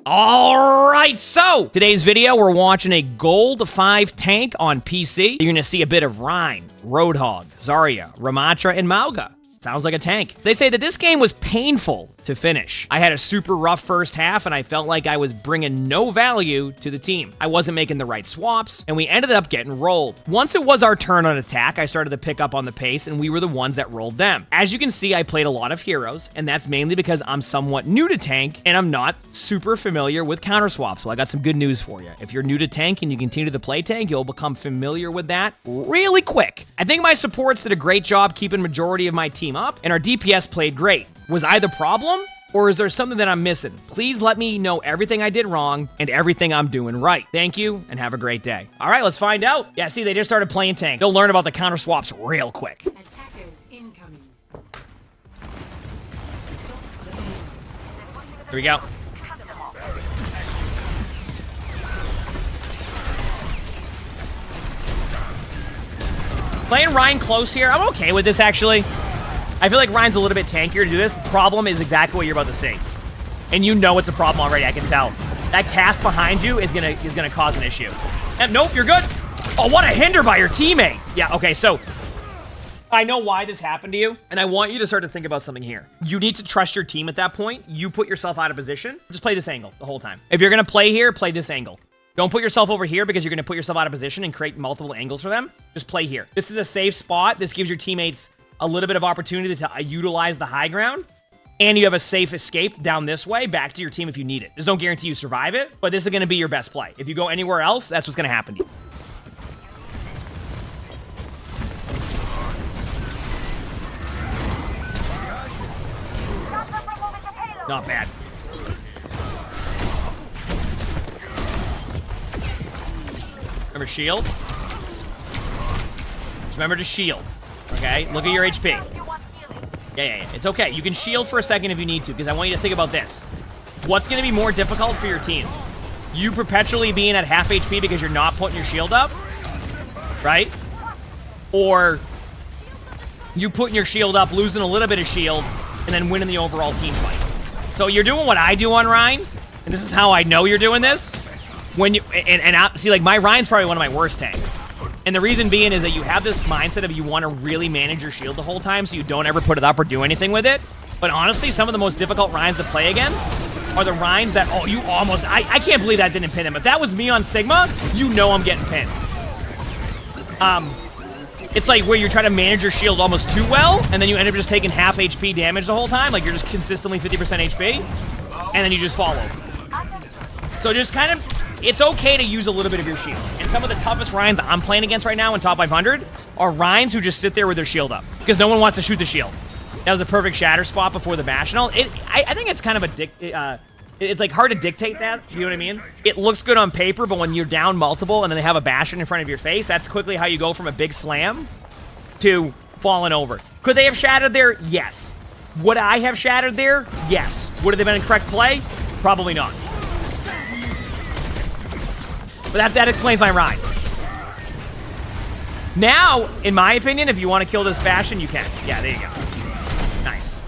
All right, so today's video, we're watching a Gold 5 tank on PC. You're going to see a bit of Rein, Roadhog, Zarya, Ramattra, and Mauga. Sounds like a tank. They say that this game was painful to finish. I had a super rough first half, and I felt like I was bringing no value to the team. I wasn't making the right swaps, and we ended up getting rolled. Once it was our turn on attack, I started to pick up on the pace, and we were the ones that rolled them. As you can see, I played a lot of heroes, and that's mainly because I'm somewhat new to tank, and I'm not super familiar with counter swaps. So I got some good news for you. If you're new to tank and you continue to play tank, you'll become familiar with that really quick. I think my supports did a great job keeping majority of my team up, and our DPS played great. Was I the problem? Or is there something that I'm missing? Please let me know everything I did wrong and everything I'm doing right. Thank you, and have a great day. All right, let's find out. Yeah, see, they just started playing tank. They'll learn about the counter swaps real quick. Attackers incoming. Here we go. Playing Rein close here. I'm okay with this, actually. I feel like Rein's a little bit tankier to do this. The problem is exactly what you're about to see. And you know it's a problem already, I can tell. That cast behind you is gonna cause an issue. And nope, you're good. Oh, what a hinder by your teammate. Yeah, okay, so I know why this happened to you, and I want you to start to think about something here. You need to trust your team at that point. You put yourself out of position. Just play this angle the whole time. If you're gonna play here, play this angle. Don't put yourself over here because you're gonna put yourself out of position and create multiple angles for them. Just play here. This is a safe spot. This gives your teammates a little bit of opportunity to utilize the high ground, and you have a safe escape down this way back to your team if you need it. There's no guarantee you survive it, but this is going to be your best play. If you go anywhere else, that's what's going to happen to you. Not bad. Remember shield? Just remember to shield. Okay, look at your HP. Yeah. It's okay. You can shield for a second if you need to, because I want you to think about this. What's going to be more difficult for your team? You perpetually being at half HP because you're not putting your shield up, right? Or you putting your shield up, losing a little bit of shield, and then winning the overall team fight. So you're doing what I do on Rein, and this is how I know you're doing this. When you see, like, my Rein's probably one of my worst tanks. And the reason being is that you have this mindset of you want to really manage your shield the whole time so you don't ever put it up or do anything with it. But honestly, some of the most difficult Reins to play against are the Reins that, oh, you almost, I can't believe that didn't pin him. If that was me on Sigma, you know I'm getting pinned. It's like where you're trying to manage your shield almost too well, and then you end up just taking half HP damage the whole time, like you're just consistently 50% HP, and then you just fall over. So just kind of, it's okay to use a little bit of your shield. And some of the toughest Reins I'm playing against right now in top 500 are Reins who just sit there with their shield up because no one wants to shoot the shield. That was a perfect shatter spot before the Bastional. I think it's kind of it's like hard to dictate that, you know what I mean? It looks good on paper, but when you're down multiple and then they have a Bastion in front of your face, that's quickly how you go from a big slam to falling over. Could they have shattered there? Yes. Would I have shattered there? Yes. Would it have been a correct play? Probably not. But that explains my Rein. Now, in my opinion, if you want to kill this Bastion, you can. Yeah, there you go. Nice.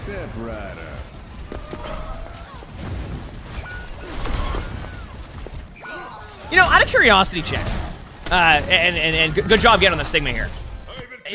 Step rider. You know, out of curiosity, check. And good job getting on the Sigma here.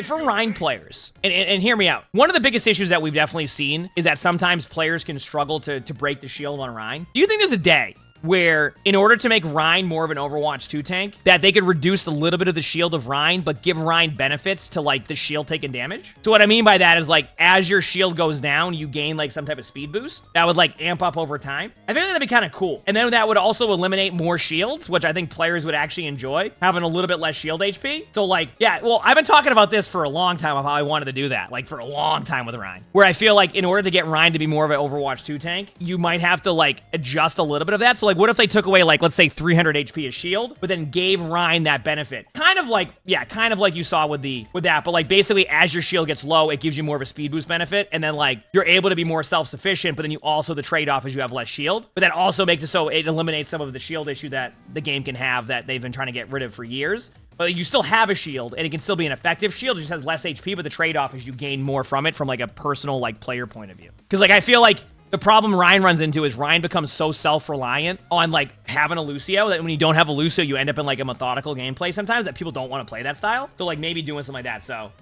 For Rein players, and hear me out, one of the biggest issues that we've definitely seen is that sometimes players can struggle to break the shield on Rein. Do you think there's a day where, in order to make Rein more of an Overwatch 2 tank, that they could reduce a little bit of the shield of Rein, but give Rein benefits to, like, the shield taking damage? So what I mean by that is, like, as your shield goes down, you gain, like, some type of speed boost that would, like, amp up over time. I feel like that'd be kind of cool. And then that would also eliminate more shields, which I think players would actually enjoy, having a little bit less shield HP. So, like, yeah, well, I've been talking about this for a long time of how I wanted to do that, like, for a long time with Rein, where I feel like in order to get Rein to be more of an Overwatch 2 tank, you might have to, like, adjust a little bit of that. So, like, what if they took away, like, let's say 300 HP as shield, but then gave Rein that benefit? Kind of like, yeah, kind of like you saw with that, but like basically as your shield gets low, it gives you more of a speed boost benefit, and then like you're able to be more self-sufficient, but then you also, the trade-off is you have less shield, but that also makes it so it eliminates some of the shield issue that the game can have that they've been trying to get rid of for years. But you still have a shield, and it can still be an effective shield. It just has less HP, but the trade-off is you gain more from it from, like, a personal, like, player point of view. Because, like, I feel like The problem Ryan runs into is Ryan becomes so self-reliant on, like, having a Lucio that when you don't have a Lucio, you end up in, like, a methodical gameplay sometimes that people don't want to play that style. So, like, maybe doing something like that. So,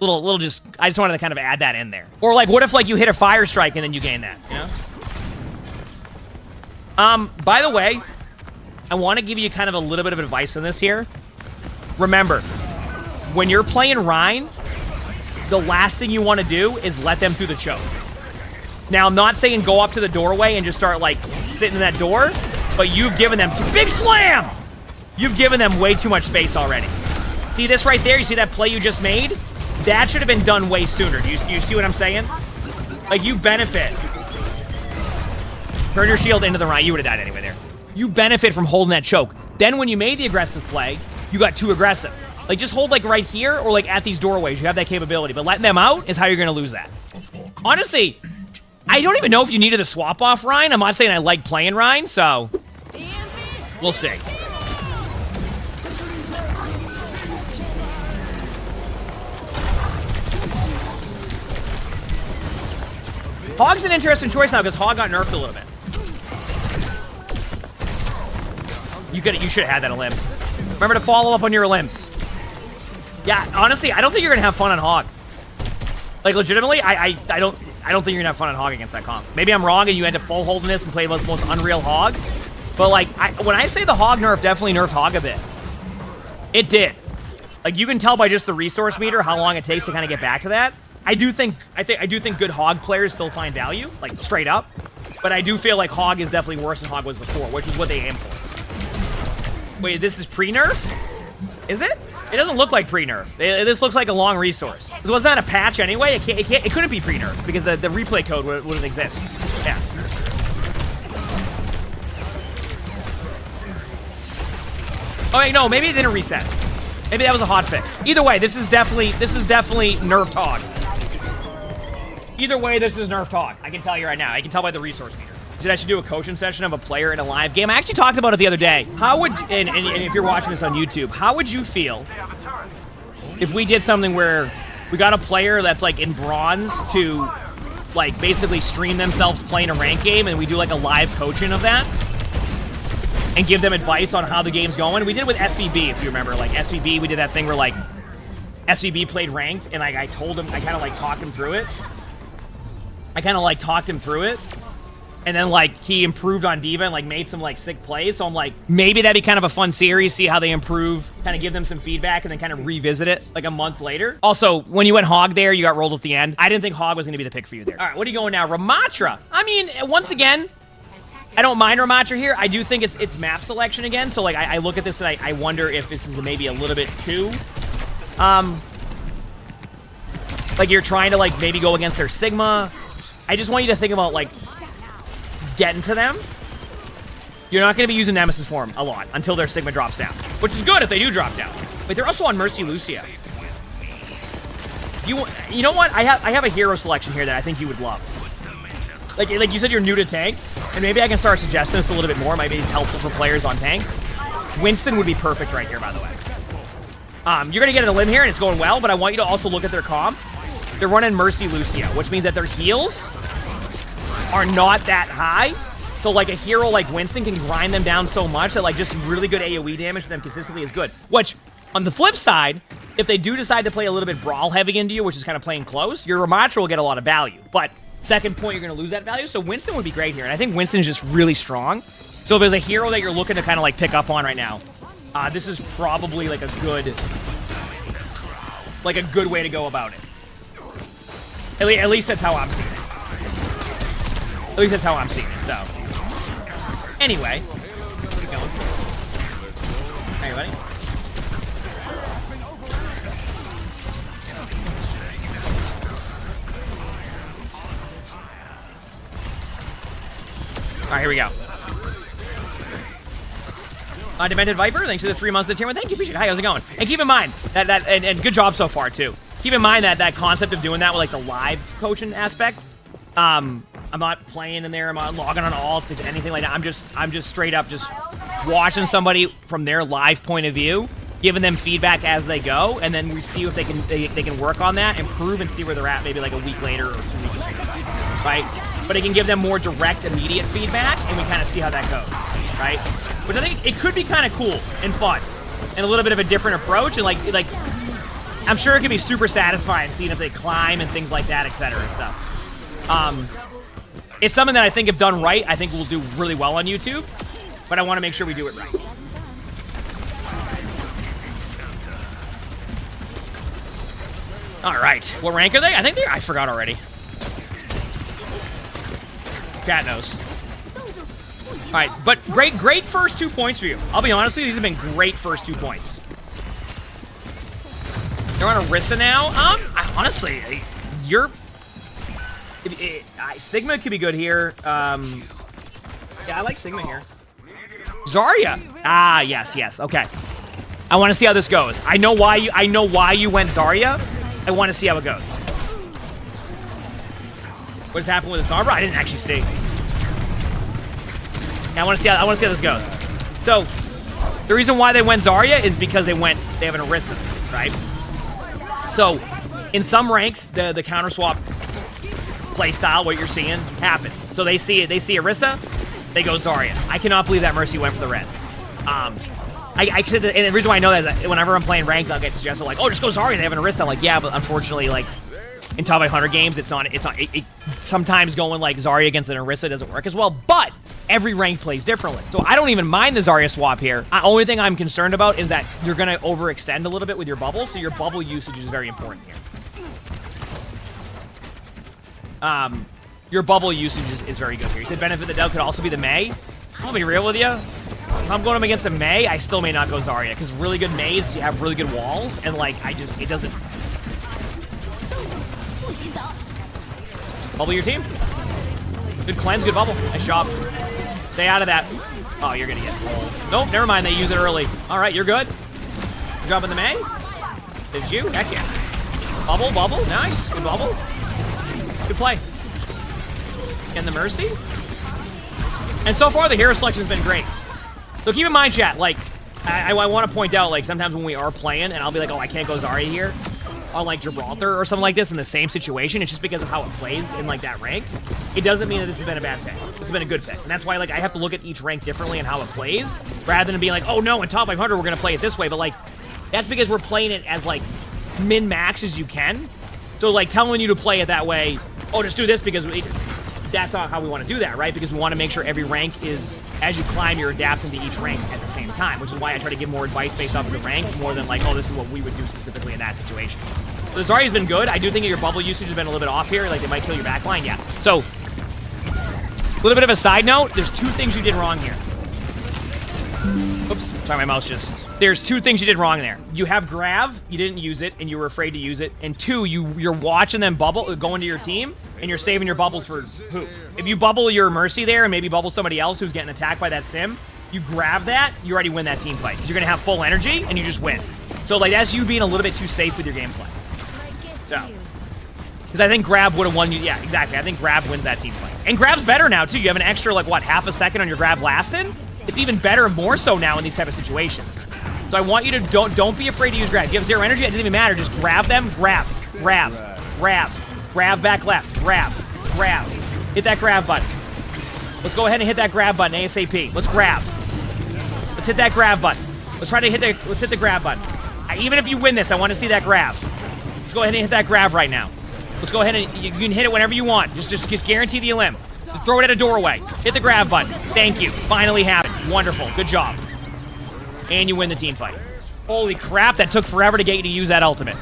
I just wanted to kind of add that in there. Or, like, what if, like, you hit a fire strike and then you gain that, you know? By the way, I want to give you kind of a little bit of advice on this here. Remember, when you're playing Ryan, the last thing you want to do is let them through the choke. Now, I'm not saying go up to the doorway and just start, like, sitting in that door, but you've given them big slam! You've given them way too much space already. See this right there? You see that play you just made? That should have been done way sooner. Do you see what I'm saying? Like, you benefit. Turn your shield into the Ryan. You would have died anyway there. You benefit from holding that choke. Then when you made the aggressive play, you got too aggressive. Like, just hold, like, right here or, like, at these doorways. You have that capability. But letting them out is how you're going to lose that. Honestly, I don't even know if you needed a swap off Ryan. I'm not saying I like playing Ryan, so we'll see. Hog's an interesting choice now because Hog got nerfed a little bit. You should have had that limb. Remember to follow up on your limbs. Yeah, honestly, I don't think you're gonna have fun on Hog. Like, legitimately, I don't think you're gonna have fun on Hog against that comp. Maybe I'm wrong and you end up full holding this and play the most unreal Hog. But, like, when I say the Hog nerf definitely nerfed Hog a bit. It did. Like, you can tell by just the resource meter how long it takes to kind of get back to that. I do think good Hog players still find value, like, straight up. But I do feel like Hog is definitely worse than Hog was before, which is what they aim for. Wait, this is pre-nerf? Is it? It doesn't look like pre-nerf. This looks like a long resource. This was not a patch anyway. It couldn't be pre-nerf because the replay code wouldn't exist. Yeah. Oh wait, no, maybe it didn't reset. Maybe that was a hotfix. Either way, this is definitely nerfed Hog. Either way, this is nerfed Hog. I can tell you right now. I can tell by the resource meter. I should do a coaching session of a player in a live game. I actually talked about it the other day. How would, and if you're watching this on YouTube, how would you feel if we did something where we got a player that's like in bronze to like basically stream themselves playing a ranked game and we do like a live coaching of that and give them advice on how the game's going? We did it with SVB, if you remember. Like SVB, we did that thing where like SVB played ranked and like I told him, I kind of like talked him through it. And then, like, he improved on D.Va and, like, made some, like, sick plays. So I'm like, maybe that'd be kind of a fun series, see how they improve, kind of give them some feedback, and then kind of revisit it, like, a month later. Also, when you went Hog there, you got rolled at the end. I didn't think Hog was going to be the pick for you there. All right, what are you going now? Ramatra. I mean, once again, I don't mind Ramatra here. I do think it's map selection again. So, like, I look at this and I wonder if this is maybe a little bit too... like, you're trying to, like, maybe go against their Sigma. I just want you to think about, like... getting to them. You're not going to be using Nemesis form a lot until their Sigma drops down, which is good if they do drop down. But they're also on Mercy Lucio. You know what? I have a hero selection here that I think you would love. Like you said, you're new to tank, and maybe I can start suggesting this a little bit more. Maybe it's helpful for players on tank. Winston would be perfect right here, by the way. You're going to get a limb here, and it's going well, but I want you to also look at their comp. They're running Mercy Lucio, which means that their heals are not that high. So like a hero like Winston can grind them down so much that like just really good AoE damage to them consistently is good. Which, on the flip side, if they do decide to play a little bit brawl heavy into you, which is kind of playing close, your Ramatra will get a lot of value. But second point, you're going to lose that value. So Winston would be great here. And I think Winston is just really strong. So if there's a hero that you're looking to kind of like pick up on right now, this is probably like a good way to go about it. At least that's how I'm seeing it. At least that's how I'm seeing it, so. Anyway. Keep going. Hey, buddy. Alright, here we go. Demented Viper, thanks for the 3 months of the tier. Thank you, appreciate it. Hi, how's it going? And keep in mind, and good job so far, too. Keep in mind that concept of doing that with, like, the live coaching aspect. I'm not playing in there. I'm not logging on alts, anything like that. I'm just straight up just watching somebody from their live point of view, giving them feedback as they go, and then we see if they can work on that, improve, and see where they're at maybe like a week later or 2 weeks later, right? but it can give them more direct, immediate feedback, and we kind of see how that goes, right? Which I think it could be kind of cool and fun, and a little bit of a different approach, and like I'm sure it could be super satisfying seeing if they climb and things like that, etc. So, it's something that I think if done right, I think we'll do really well on YouTube, but I want to make sure we do it right. All right, what rank are they? I think they're, I forgot already. Cat knows. All right, but great first 2 points for you. I'll be honest with you, these have been great first 2 points. They're on Orisa now. Honestly, you're... Sigma could be good here. Yeah, I like Sigma here. Zarya. Ah, yes, okay. I want to see how this goes. I know why you went Zarya. I want to see how it goes. What's happened with this Arbor? I didn't actually see. Yeah, I want to see how this goes. So, the reason why they went Zarya is because they have an Orisa, right? So, in some ranks, the counter swap play style, what you're seeing, happens. So they see Orisa, they go Zarya. I cannot believe that Mercy went for the Reds. I said that, and the reason why I know that is that whenever I'm playing ranked, I'll get suggested like, oh, just go Zarya, they have an Orisa. I'm like, yeah, but unfortunately, like, in top 500 games, it's not sometimes going like Zarya against an Orisa doesn't work as well, but every rank plays differently. So I don't even mind the Zarya swap here. The only thing I'm concerned about is that you're going to overextend a little bit with your bubble, so your bubble usage is very important here. Your bubble usage is very good here. You said benefit the doubt could also be the Mei. I'll be real with you. If I'm going up against a Mei, I still may not go Zarya, because really good Meis, you have really good walls, and like, it doesn't... Bubble your team. Good cleanse, good bubble. Nice job. Stay out of that. Oh, you're gonna get pulled. Nope, never mind, they use it early. Alright, you're good. Good job in the Mei. Did you? Heck yeah. Bubble, nice. Good bubble. Good play. And the Mercy. And so far, the hero selection's been great. So keep in mind, chat, like, I want to point out, like, sometimes when we are playing, and I'll be like, oh, I can't go Zarya here, on, like, Gibraltar or something like this in the same situation, it's just because of how it plays in, like, that rank. It doesn't mean that this has been a bad pick. This has been a good pick. And that's why, like, I have to look at each rank differently and how it plays, rather than being like, oh, no, in top 500, we're going to play it this way. But, like, that's because we're playing it as, like, min-max as you can. So, like, telling you to play it that way, oh, just do this because that's not how we want to do that, right? Because we want to make sure every rank is, as you climb, you're adapting to each rank at the same time, which is why I try to give more advice based off of the rank, more than like, oh, this is what we would do specifically in that situation. So Zarya's been good. I do think that your bubble usage has been a little bit off here. Like, it might kill your backline, yeah. So, a little bit of a side note, there's 2 things you did wrong here. Oops, sorry, my mouse just... There's 2 things you did wrong there. You have Grav, you didn't use it, and you were afraid to use it. And 2, you're watching them bubble, go into your team, and you're saving your bubbles for poop. If you bubble your Mercy there and maybe bubble somebody else who's getting attacked by that sim, you grab that, you already win that team fight. Because you're going to have full energy, and you just win. So, like, that's you being a little bit too safe with your gameplay. So, because I think Grab would have won you. Yeah, exactly. I think Grab wins that team fight. And Grab's better now, too. You have an extra, like, what, half a second on your Grab lasting? It's even better, more so now in these type of situations. So I want you to don't be afraid to use grab. If you have 0 energy, it doesn't even matter. Just grab them, grab back left, grab. Hit that grab button. Let's go ahead and hit that grab button ASAP. Let's grab. Let's hit that grab button. Let's hit the grab button. Even if you win this, I want to see that grab. Let's go ahead and hit that grab right now. Let's go ahead and you can hit it whenever you want. Just guarantee the limb. Just throw it at a doorway. Hit the grab button. Thank you. Finally happened. Wonderful. Good job. And you win the team fight. Holy crap, that took forever to get you to use that ultimate.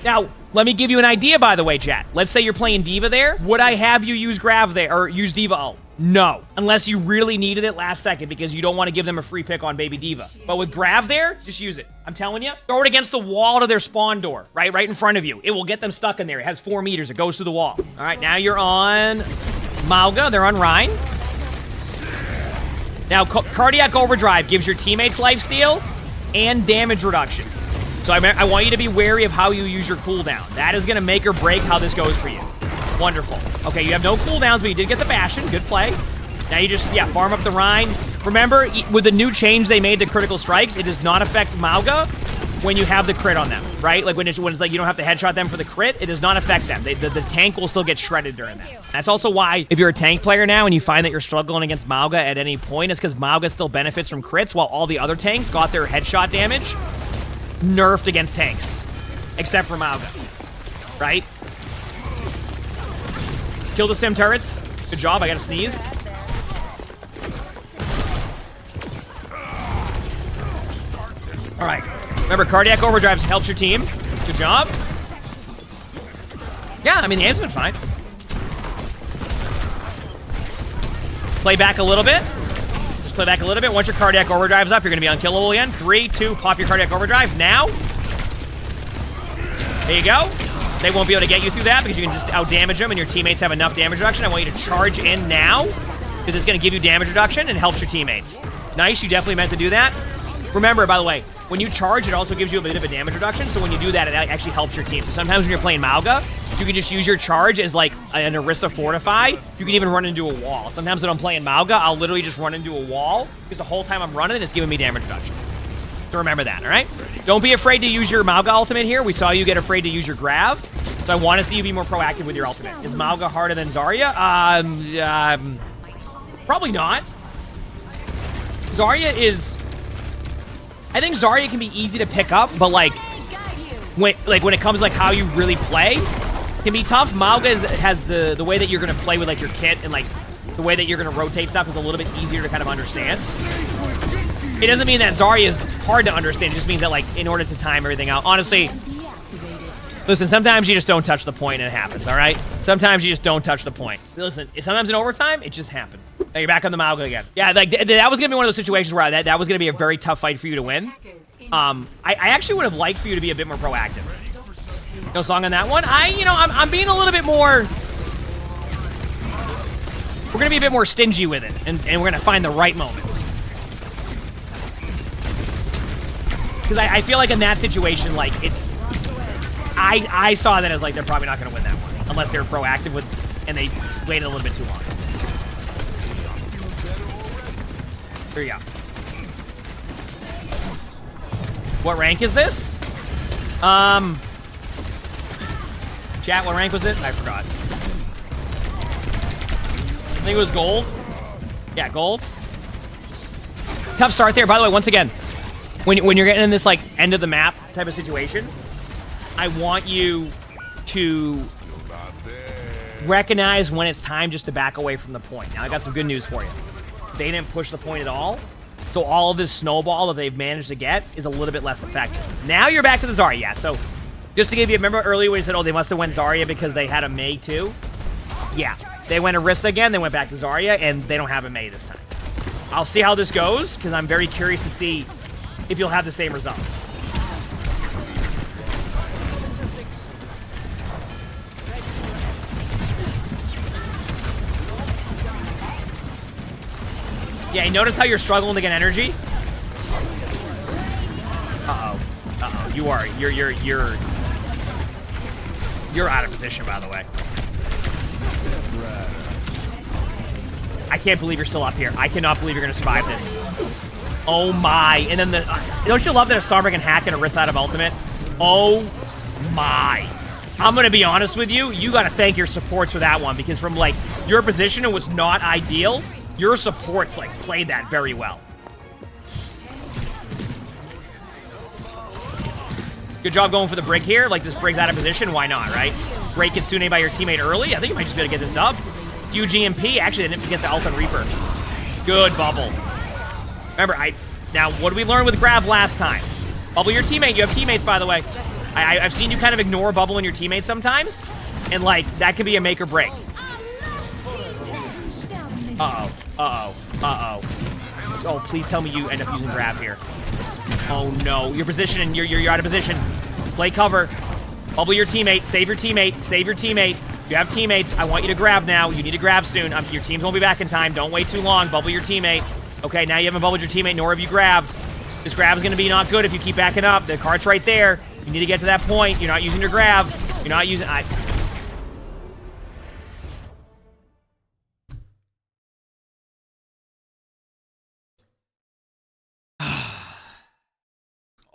Now, let me give you an idea, by the way, chat. Let's say you're playing D.Va there. Would I have you use Grav there, or use D.Va ult? No. Unless you really needed it last second, because you don't want to give them a free pick on baby D.Va. But with Grav there, just use it. I'm telling you. Throw it against the wall to their spawn door, right in front of you. It will get them stuck in there. It has 4 meters. It goes through the wall. All right, now you're on Mauga. They're on Rein. Now, Cardiac Overdrive gives your teammates lifesteal and damage reduction. So I want you to be wary of how you use your cooldown. That is going to make or break how this goes for you. Wonderful. Okay, you have no cooldowns, but you did get the Bastion. Good play. Now you just, farm up the Rein. Remember, with the new change they made to critical strikes, it does not affect Mauga. when you have the crit on them, right? Like when it's like you don't have to headshot them for the crit, it does not affect them. The tank will still get shredded during that. That's also why if you're a tank player now and you find that you're struggling against Mauga at any point, it's because Mauga still benefits from crits while all the other tanks got their headshot damage nerfed against tanks, except for Mauga, right? Kill the sim turrets. Good job. I got to sneeze. All right. Remember, cardiac overdrives helps your team. Good job. Yeah, I mean, the aim's been fine. Play back a little bit. Just play back a little bit. Once your cardiac overdrive's up, you're going to be unkillable again. 3, 2, pop your cardiac overdrive. Now. There you go. They won't be able to get you through that because you can just out-damage them and your teammates have enough damage reduction. I want you to charge in now because it's going to give you damage reduction and helps your teammates. Nice. You definitely meant to do that. Remember, by the way, when you charge, it also gives you a bit of a damage reduction. So when you do that, it actually helps your team. So sometimes when you're playing Mauga, you can just use your charge as like an Orisa Fortify. You can even run into a wall. Sometimes when I'm playing Mauga, I'll literally just run into a wall because the whole time I'm running, it's giving me damage reduction. So remember that, all right? Don't be afraid to use your Mauga ultimate here. We saw you get afraid to use your Grav. So I want to see you be more proactive with your ultimate. Is Mauga harder than Zarya? Probably not. Zarya is... I think Zarya can be easy to pick up, but like when it comes to like how you really play, can be tough. Mauga has the way that you're gonna play with like your kit and like the way that you're gonna rotate stuff is a little bit easier to kind of understand. It doesn't mean that Zarya is hard to understand. It just means that like in order to time everything out, honestly. Listen, sometimes you just don't touch the point and it happens, all right? Sometimes you just don't touch the point. Listen, sometimes in overtime, it just happens. Now you're back on the Mauga again. Yeah, like that was going to be one of those situations where that was going to be a very tough fight for you to win. I actually would have liked for you to be a bit more proactive. No song on that one. I'm being a little bit more... We're going to be a bit more stingy with it, and we're going to find the right moments. Because I feel like in that situation, like, it's... I saw that as like they're probably not going to win that one unless they're proactive with and they waited a little bit too long. Here you go. What rank is this? Chat, what rank was it? I forgot. I think it was gold. Yeah, gold. Tough start there. By the way, once again, when you're getting in this like end of the map type of situation, I want you to recognize when it's time just to back away from the point. Now, I got some good news for you. They didn't push the point at all, so all of this snowball that they've managed to get is a little bit less effective. Now you're back to the Zarya. Yeah, so just to give you, remember earlier when you said, oh, they must have went Zarya because they had a Mei too? Yeah, they went Orisa again, they went back to Zarya, and they don't have a Mei this time. I'll see how this goes, because I'm very curious to see if you'll have the same results. Yeah, you notice how you're struggling to get energy? Uh-oh. Uh-oh. You're out of position, by the way. I can't believe you're still up here. I cannot believe you're gonna survive this. Oh my. And then don't you love that a Sombra can hack and Orisa out of ultimate? Oh my. I'm gonna be honest with you, you gotta thank your supports for that one, because from like your position, it was not ideal. Your supports, like, played that very well. Good job going for the Brig here. Like, this Brig's out of position. Why not, right? Break Kitsune by your teammate early. I think you might just be able to get this dub. Huge EMP. Actually, they didn't get the Alpha Reaper. Good bubble. Remember, now, what did we learn with Grav last time? Bubble your teammate. You have teammates, by the way. I've seen you kind of ignore bubbling your teammates sometimes. And, like, that could be a make or break. Uh-oh. Uh-oh. Uh-oh. Oh, please tell me you end up using Grav here. Oh, no. You're positioning. You're out of position. Play cover. Bubble your teammate. Save your teammate. Save your teammate. You have teammates. I want you to grab now. You need to grab soon. Your team's won't be back in time. Don't wait too long. Bubble your teammate. Okay, now you haven't bubbled your teammate, nor have you grabbed. This grab is going to be not good if you keep backing up. The cart's right there. You need to get to that point. You're not using your grab. You're not using...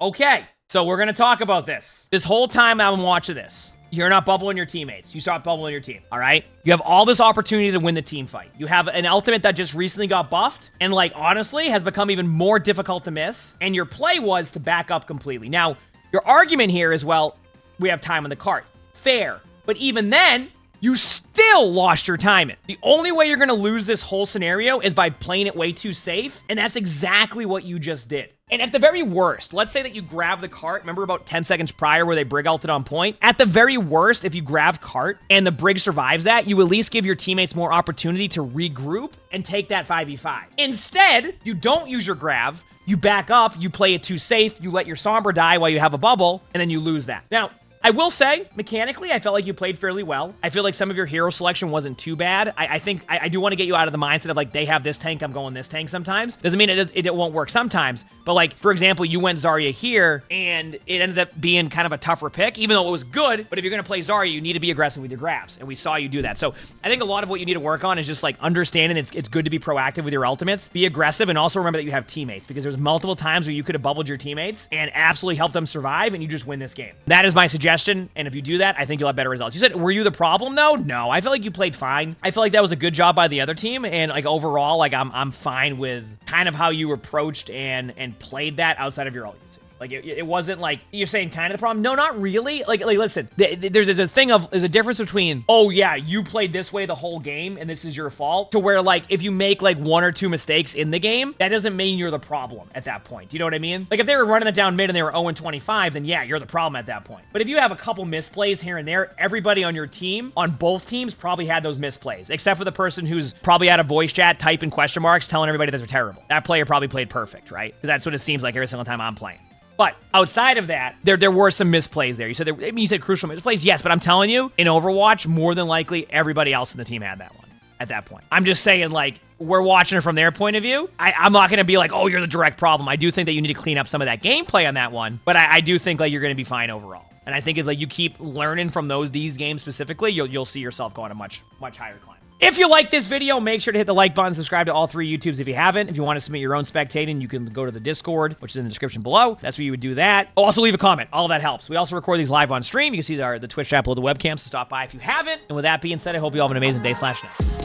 Okay. So we're going to talk about this. This whole time I'm watching this, you're not bubbling your teammates. You stop bubbling your team, all right? You have all this opportunity to win the team fight. You have an ultimate that just recently got buffed and, like, honestly has become even more difficult to miss. And your play was to back up completely. Now, your argument here is, well, we have time on the cart. Fair. But even then, you still lost your timing. The only way you're going to lose this whole scenario is by playing it way too safe, and that's exactly what you just did. And at the very worst, let's say that you grab the cart. Remember about 10 seconds prior where they brig ulted on point? At the very worst, if you grab cart and the brig survives that, you at least give your teammates more opportunity to regroup and take that 5v5. Instead, you don't use your grab. You back up, you play it too safe, you let your Sombra die while you have a bubble, and then you lose that. Now, I will say, mechanically, I felt like you played fairly well. I feel like some of your hero selection wasn't too bad. I think I do want to get you out of the mindset of, like, they have this tank, I'm going this tank sometimes. Doesn't mean it won't work sometimes. But, like, for example, you went Zarya here, and it ended up being kind of a tougher pick, even though it was good. But if you're going to play Zarya, you need to be aggressive with your grabs, and we saw you do that. So I think a lot of what you need to work on is just, like, understanding it's good to be proactive with your ultimates, be aggressive, and also remember that you have teammates, because there's multiple times where you could have bubbled your teammates and absolutely helped them survive, and you just win this game. That is my suggestion, and if you do that, I think you'll have better results. You said, were you the problem, though? No, I feel like you played fine. I feel like that was a good job by the other team, and, like, overall, like, I'm fine with kind of how you approached and played that outside of your ult usage. Like, it wasn't like, you're saying kind of the problem. No, not really. Like listen, there's a difference between, oh yeah, you played this way the whole game and this is your fault, to where, like, if you make, like, 1 or 2 mistakes in the game, that doesn't mean you're the problem at that point. Do you know what I mean? Like, if they were running it down mid and they were 0-25, then yeah, you're the problem at that point. But if you have a couple misplays here and there, everybody on your team, on both teams, probably had those misplays, except for the person who's probably out of voice chat typing question marks telling everybody that they're terrible. That player probably played perfect, right? Because that's what it seems like every single time I'm playing. But outside of that, there were some misplays there. You said you said crucial misplays, yes, but I'm telling you, in Overwatch, more than likely, everybody else in the team had that one at that point. I'm just saying, like, we're watching it from their point of view. I'm not going to be like, oh, you're the direct problem. I do think that you need to clean up some of that gameplay on that one, but I do think, like, you're going to be fine overall. And I think if, like, you keep learning from these games specifically, you'll see yourself go on a much higher climb. If you like this video, make sure to hit the like button, subscribe to all 3 YouTubes if you haven't. If you want to submit your own spectating, you can go to the Discord, which is in the description below. That's where you would do that. Also, leave a comment. All of that helps. We also record these live on stream. You can see the Twitch chat below the webcam, so stop by if you haven't. And with that being said, I hope you all have an amazing day /night.